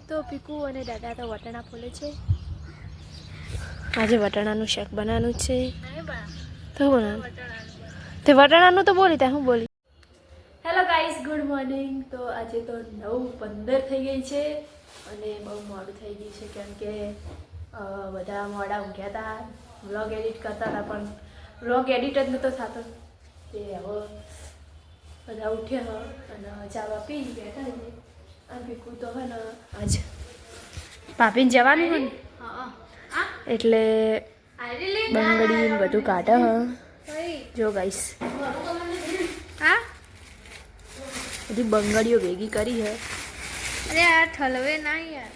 તો પીકુ અને દાદા તો વટાણા ફોલે છે. આજે વટાણાનું શાક બનાવવાનું છે. તો બનાવ તે વટાણાનું તો બોલી ત્યાં હું બોલી. Hello guys, good morning. તો આજે તો 9:15 થઈ ગઈ છે અને બહુ મોડું થઈ ગયું છે કેમ કે બધા મોડા ઊંઘ્યા હતા. વ્લોગ એડિટ કરતા હતા પણ વ્લોગ એડિટ જ નહોતો થતો. તે હવે બધા ઉઠ્યા અને ચા પી બેઠા છે. અને પીકુ તો હે ને આજ પાપીને જવાનું હોય ને એટલે બંગડી બધું કાઢે હ. જો ગાઈસ હા બધી બંગડીઓ ભેગી કરી હે. અરે યાર ઠલવે ના યાર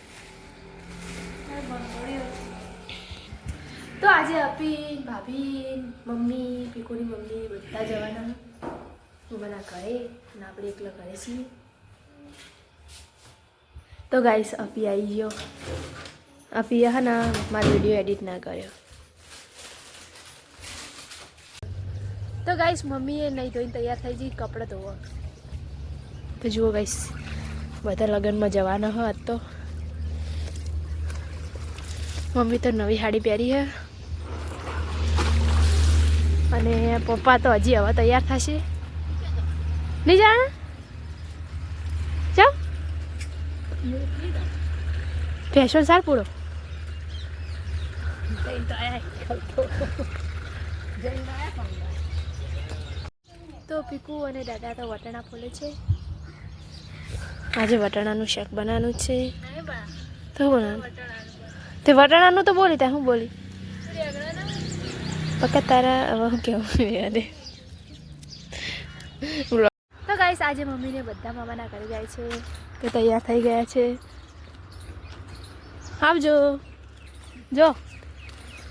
તો આજે અપી ભાભી મમ્મી પીકુની મમ્મી બધા જવાના બના ઘરે અને આપણે એકલા ઘરે છીએ. તો ગાઈસ અપી આવી ગયો. અપીએ હે ને મારો વિડીયો એડિટ ના કર્યો. તો ગાઈસ મમ્મીએ નહીં ધોઈને તૈયાર થઈ જઈ કપડાં ધોવા. તો જુઓ ગાઈસ બધા લગ્નમાં જવાના હોય તો મમ્મી તો નવી સાડી પહેરી હે અને પપ્પા તો હજી હવે તૈયાર થશે. નહીં જાણે ચાલ ફેશન સાર પૂરો તો પીકુ અને દાદા તો વટાણા ફોલે છે. આજે વટાણાનું શાક બનાવવાનું છે. તો બનાવ તે વટાણાનું તો બોલી ત્યાં હું બોલી પક્કા તારા હવે હું કેવું યાદ. તો ગાઈસ આજે મમ્મીને બધા મામાના ઘરે જાય છે. તો તૈયાર થઈ ગયા છે. આવજો. જો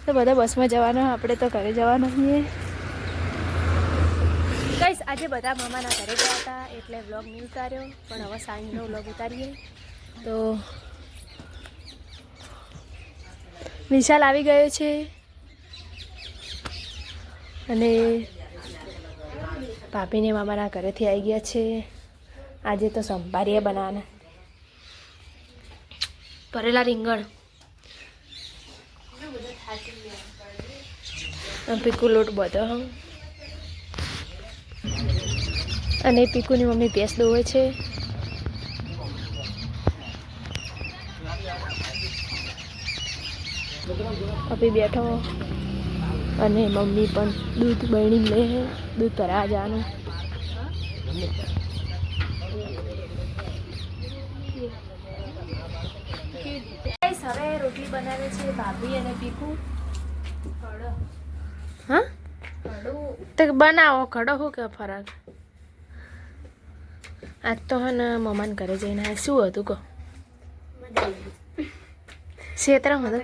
તો બધા બસમાં જવાના, આપણે તો ઘરે જવાના છીએ. ગાઈસ આજે બધા મામાના ઘરે ગયા હતા એટલે વ્લોગ નહીં ઉતાર્યો પણ હવે સાંજનો વ્લોગ ઉતારીએ. તો વિશાલ આવી ગયો છે અને ભાભીને મામાના ઘરેથી આવી ગયા છે. આજે તો સંભારીએ બનાવવાના ભરેલા રીંગણ પીકુ લોટ બધો અને પીકુની મમ્મી ભેંસ દોવે છે. અભી બેઠો અને મમ્મી પણ દૂધ બની લે દૂધ ભરા જવાનું. હવે રોટલી બનાવે છે ભાભી અને પીકુ. હા તો બનાવો ખડો શું કે ફરક. આજ તો હે ને મમ્માને ઘરે જઈને શું હતું કહો ક્ષેત્રમાં હતું.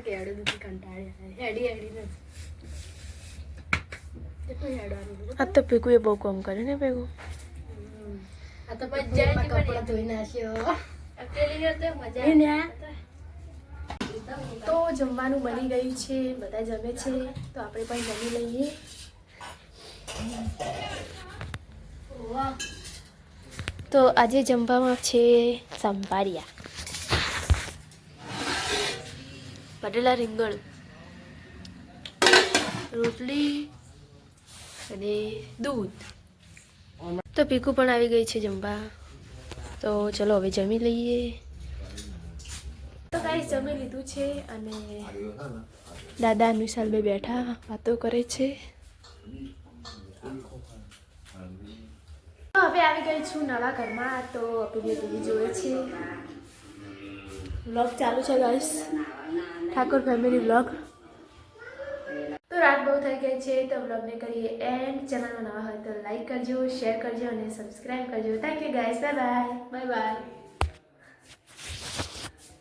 આ તો પીકુએ બહુ કામ કરે ને ભેગું. તો જમવાનું બની ગયું છે, બધા જમે છે તો આપણે પણ જમી લઈએ. તો આજે જમવામાં છે સંભારિયા, ભરેલા રીંગણ, રોટલી અને દૂધ. તો પીકુ પણ આવી ગઈ છે જમવા. તો ચલો હવે જમી લઈએ. તો ગાઈસ જમી લીધું છે અને દાદા અને વિશાલ બે બેઠા વાતો કરે છે. હવે આવી ગઈ છું નવા ઘરમાં. તો આપણે ટીવી જોઈએ છે. વ્લોગ ચાલુ છે ગાઈસ, ઠાકોર ફેમિલી વ્લોગ. તો રાત બહુ થઈ ગઈ છે તો વ્લોગને કરીએ એન્ડ. ચેનલમાં નવા હોય તો લાઈક કરજો, શેર કરજો અને સબસ્ક્રાઈબ કરજો. Thank you guys, bye bye. Bye bye.